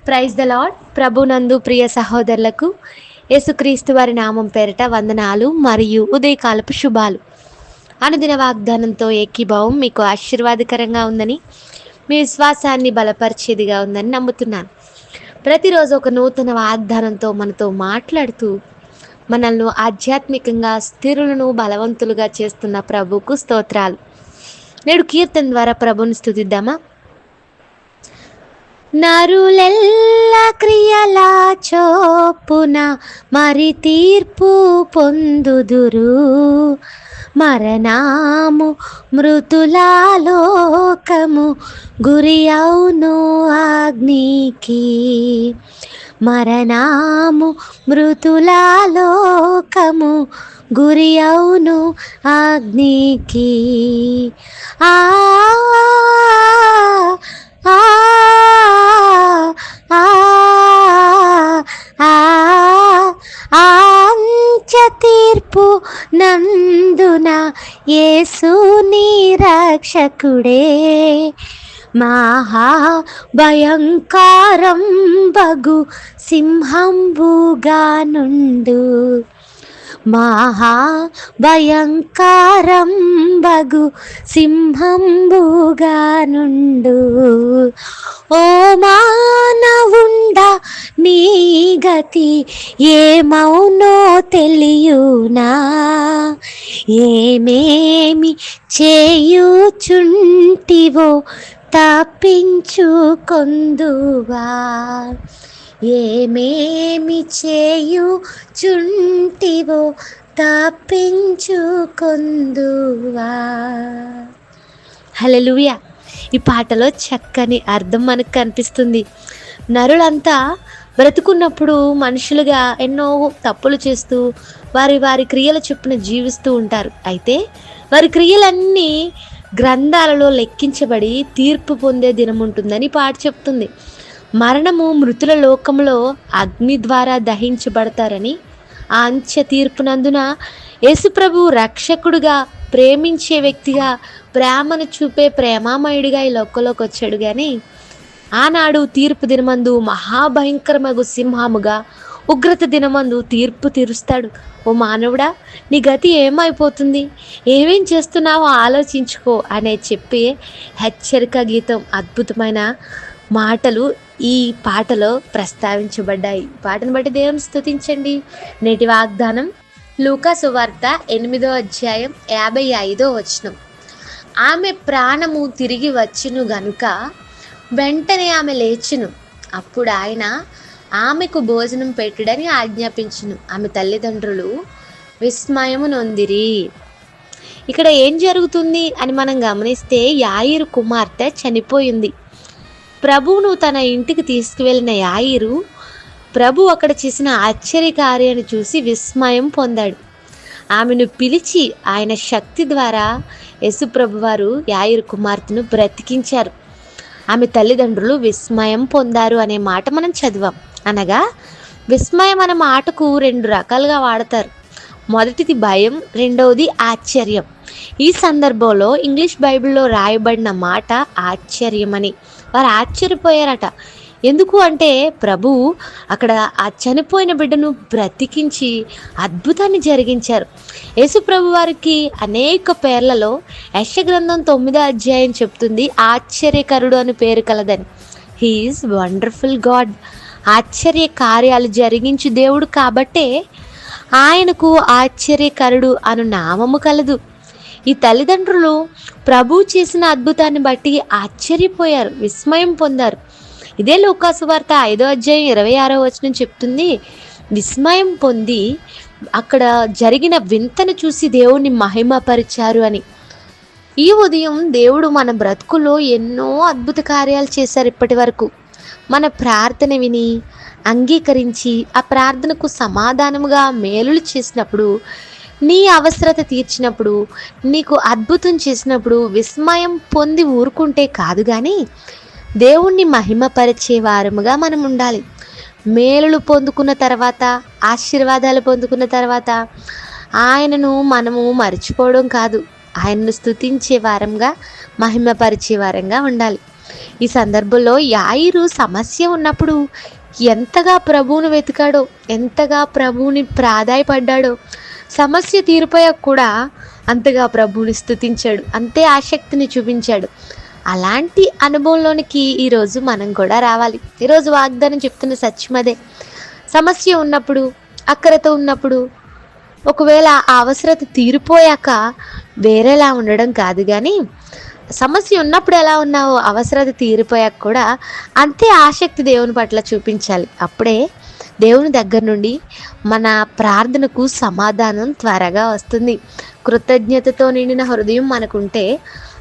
Praise the lord. ప్రభునందు ప్రియ సహోదరులకు యేసుక్రీస్తు వారి నామం పేరిట వందనాలు మరియు ఉదయకాలపు శుభాలు. అనుదిన వాగ్దానంతో ఏకీభావం మీకు ఆశీర్వాదకరంగా ఉందని, మీ విశ్వాసాన్ని బలపరిచేదిగా ఉందని నమ్ముతున్నాను. ప్రతిరోజు ఒక నూతన వాగ్దానంతో మనతో మాట్లాడుతూ మనల్ని ఆధ్యాత్మికంగా స్థిరులను బలవంతులుగా చేస్తున్న ప్రభువుకు స్తోత్రాలు. నేడు కీర్తన ద్వారా ప్రభుని స్తుతిద్దామా? నరులెల్ల క్రియల చొప్పున మరి తీర్పు పొందుదురు, మరణము మృతుల లోకము గురి అవును అగ్నికి. మరణము మృతుల లోకము గురి అవును అగ్నికి. అంత్య తీర్పు నందున యేసు నీ రక్షకుడే, మహా భయంకరం బగు సింహంబుగా నుండు. మహా భయంకరం బగు సింహంబుగా నుండు. ఓ మానవుండా, నీ గతి ఏమౌనో తెలియునా? ఏమేమి చేయుచుంటివో తప్పించుకొందువా? ఏమేమి చేయుచుంటివో తప్పించుకొందువా? హల్లెలూయా. ఈ పాటలో చక్కని అర్థం మనకు కనిపిస్తుంది. నరులంతా బ్రతుకున్నప్పుడు మనుషులుగా ఎన్నో తప్పులు చేస్తూ వారి వారి క్రియల చొప్పున జీవిస్తూ ఉంటారు. అయితే వారి క్రియలన్నీ గ్రంథాలలో లెక్కించబడి తీర్పు పొందే దినం ఉంటుందని పాట చెప్తుంది. మరణము మృతుల లోకంలో అగ్ని ద్వారా దహించబడతారని, ఆ అంత్య తీర్పునందున యేసుప్రభు రక్షకుడుగా, ప్రేమించే వ్యక్తిగా, ప్రేమను చూపే ప్రేమామయుడిగా ఈ లోకంలోకి వచ్చాడు. కానీ ఆనాడు తీర్పు దినమందు మహాభయంకరమగు సింహముగా, ఉగ్రత దినమందు తీర్పు తీరుస్తాడు. ఓ మానవుడా, నీ గతి ఏమైపోతుంది, ఏమేం చేస్తున్నావో ఆలోచించుకో అనే చెప్పే హెచ్చరిక గీతం, అద్భుతమైన మాటలు ఈ పాటలో ప్రస్తావించబడ్డాయి. పాటను బట్టి దేవుని స్తుతించండి. నేటి వాగ్దానం లూకా సువార్త 8వ అధ్యాయం 55వ వచనం. ఆమె ప్రాణము తిరిగి వచ్చును గనుక వెంటనే ఆమె లేచును. అప్పుడు ఆయన ఆమెకు భోజనం పెట్టుడని ఆజ్ఞాపించును. ఆమె తల్లిదండ్రులు విస్మయము నొందిరి. ఇక్కడ ఏం జరుగుతుంది అని మనం గమనిస్తే, యాయిరు కుమార్తె చనిపోయింది. ప్రభువును తన ఇంటికి తీసుకువెళ్ళిన యాయిరు ప్రభు అక్కడ చేసిన ఆశ్చర్యకార్యాన్ని చూసి విస్మయం పొందాడు. ఆమెను పిలిచి ఆయన శక్తి ద్వారా యేసుప్రభు వారు యాయిరు కుమార్తెను బ్రతికించారు. ఆమె తల్లిదండ్రులు విస్మయం పొందారు అనే మాట మనం చదివాం. అనగా విస్మయం అనే మాటకు 2 రకాలుగా వాడతారు. మొదటిది భయం, రెండవది ఆశ్చర్యం. ఈ సందర్భంలో ఇంగ్లీష్ బైబిల్లో రాయబడిన మాట ఆశ్చర్యమని. వారు ఆశ్చర్యపోయారట. ఎందుకు అంటే ప్రభు అక్కడ ఆ చనిపోయిన బిడ్డను బ్రతికించి అద్భుతాన్ని జరిగించారు. యేసు ప్రభు వారికి అనేక పేర్లలో యెషయా గ్రంథం 9వ అధ్యాయం చెప్తుంది, ఆశ్చర్యకరుడు అని పేరు కలదని. He is wonderful God. ఆశ్చర్య కార్యాలు జరిగించు దేవుడు కాబట్టే ఆయనకు ఆశ్చర్యకరుడు అను నామము కలదు. ఈ తల్లిదండ్రులు ప్రభు చేసిన అద్భుతాన్ని బట్టి ఆశ్చర్యపోయారు, విస్మయం పొందారు. ఇదే లూకా సువార్త 5వ అధ్యాయం 26వ వచనం చెప్తుంది, విస్మయం పొంది అక్కడ జరిగిన వింతను చూసి దేవుణ్ణి మహిమపరిచారు అని. ఈ ఉదయం దేవుడు మన బ్రతుకులో ఎన్నో అద్భుత కార్యాలు చేశారు. ఇప్పటి వరకు మన ప్రార్థన విని అంగీకరించి ఆ ప్రార్థనకు సమాధానముగా మేలులు చేసినప్పుడు, నీ అవసరత తీర్చినప్పుడు, నీకు అద్భుతం చేసినప్పుడు విస్మయం పొంది ఊరుకుంటే కాదు, కానీ దేవుణ్ణి మహిమపరిచే వారముగా మనం ఉండాలి. మేలులు పొందుకున్న తర్వాత, ఆశీర్వాదాలు పొందుకున్న తర్వాత ఆయనను మనము మర్చిపోవడం కాదు, ఆయనను స్తుతించే వారంగా, మహిమపరిచే వారంగా ఉండాలి. ఈ సందర్భంలో యాయిరు సమస్య ఉన్నప్పుడు ఎంతగా ప్రభువును వెతికాడో, ఎంతగా ప్రభువుని ప్రాధాయపడ్డాడో, సమస్య తీరిపోయాక కూడా అంతగా ప్రభువుని స్తుతించాడు, అంతే ఆసక్తిని చూపించాడు. అలాంటి అనుభవంలోనికి ఈరోజు మనం కూడా రావాలి. ఈరోజు వాగ్దానం చెప్తున్న సత్యం అదే. సమస్య ఉన్నప్పుడు, అక్కరతో ఉన్నప్పుడు, ఒకవేళ ఆ అవసరత తీరిపోయాక వేరేలా ఉండడం కాదు, కానీ సమస్య ఉన్నప్పుడు ఎలా ఉన్నావో అవసరత తీరిపోయాక కూడా అంతే ఆసక్తి దేవుని పట్ల చూపించాలి. అప్పుడే దేవుని దగ్గర నుండి మన ప్రార్థనకు సమాధానం త్వరగా వస్తుంది. కృతజ్ఞతతో నిండిన హృదయం మనకుంటే,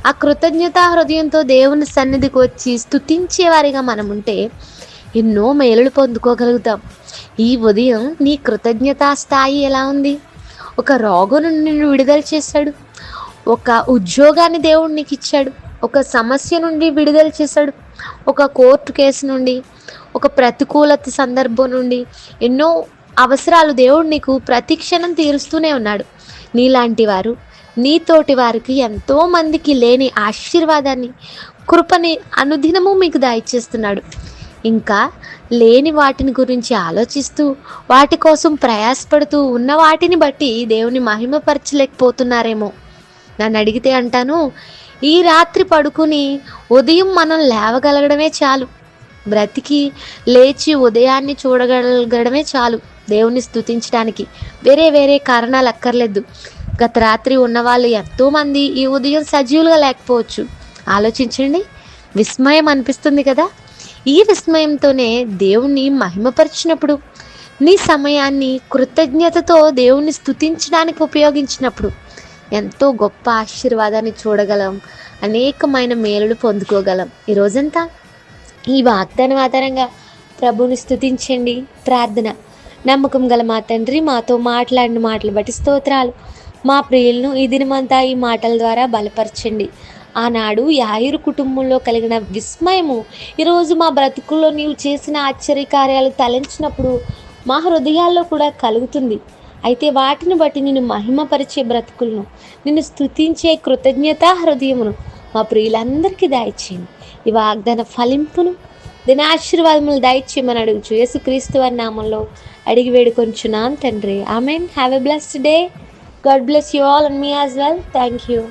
ఆ కృతజ్ఞత హృదయంతో దేవుని సన్నిధికి వచ్చి స్తుతించే వారిగా మనం ఉంటే ఎన్నో మేలులు పొందుకోగలుగుతాం. ఈ ఉదయం నీ కృతజ్ఞతా స్థాయి ఎలా ఉంది? ఒక రోగం నుండి నిన్ను విడుదల చేశాడు, ఒక ఉద్యోగాన్ని దేవుడు నీకు ఇచ్చాడు, ఒక సమస్య నుండి విడుదల చేశాడు, ఒక కోర్టు కేసు నుండి, ఒక ప్రతికూలత సందర్భం నుండి, ఎన్నో అవసరాలు దేవుడు నీకు ప్రతి క్షణం తీరుస్తూనే ఉన్నాడు. నీలాంటి వారు, నీతోటి వారికి ఎంతోమందికి లేని ఆశీర్వాదాన్ని, కృపని అనుదినము మీకు దయచేస్తున్నాడు. ఇంకా లేని వాటిని గురించి ఆలోచిస్తూ వాటి కోసం ప్రయాసపడుతూ ఉన్న వాటిని బట్టి దేవుని మహిమపరచలేకపోతున్నారేమో. నన్ను అడిగితే అంటాను, ఈ రాత్రి పడుకుని ఉదయం మనం లేవగలగడమే చాలు. బ్రతికి లేచి ఉదయాన్ని చూడగలగడమే చాలు దేవుని స్తుతించడానికి. వేరే వేరే కారణాలు అక్కర్లేదు. గత రాత్రి ఉన్నవాళ్ళు ఎంతోమంది ఈ ఉదయం సజీవులుగా లేకపోవచ్చు. ఆలోచించండి, విస్మయం అనిపిస్తుంది కదా. ఈ విస్మయంతోనే దేవుణ్ణి మహిమపరిచినప్పుడు, నీ సమయాన్ని కృతజ్ఞతతో దేవుణ్ణి స్తుతించడానికి ఉపయోగించినప్పుడు ఎంతో గొప్ప ఆశీర్వాదాన్ని చూడగలం, అనేకమైన మేలులు పొందుకోగలం. ఈ రోజంతా ఈ వాగ్దానం ఆధారంగా ప్రభువుని స్తుతించండి. ప్రార్థన. నమ్మకం గల మా తండ్రి, మాతో మాట్లాడిన మాటలు బట్టి స్తోత్రాలు. మా ప్రియులను ఈ దినమంతా ఈ మాటల ద్వారా బలపరచండి. ఆనాడు యాయిరు కుటుంబంలో కలిగిన విస్మయము ఈరోజు మా బ్రతుకుల్లో నీవు చేసిన ఆశ్చర్యకార్యాలు తలంచినప్పుడు మా హృదయాల్లో కూడా కలుగుతుంది. అయితే వాటిని బట్టి నిన్ను మహిమపరిచే బ్రతుకులను, నిన్ను స్తుతించే కృతజ్ఞతా హృదయమును మా ప్రియులందరికీ దయచేయండి. ఈ వాగ్దాన ఫలింపును, దినాశీర్వాదములు దయచేయమని అడుగుచు యేసుక్రీస్తు వారి నామంలో అడిగి వేడుకొంచున్నాం తండ్రి. Amen. Have a blessed day. God bless you all and me as well. Thank you.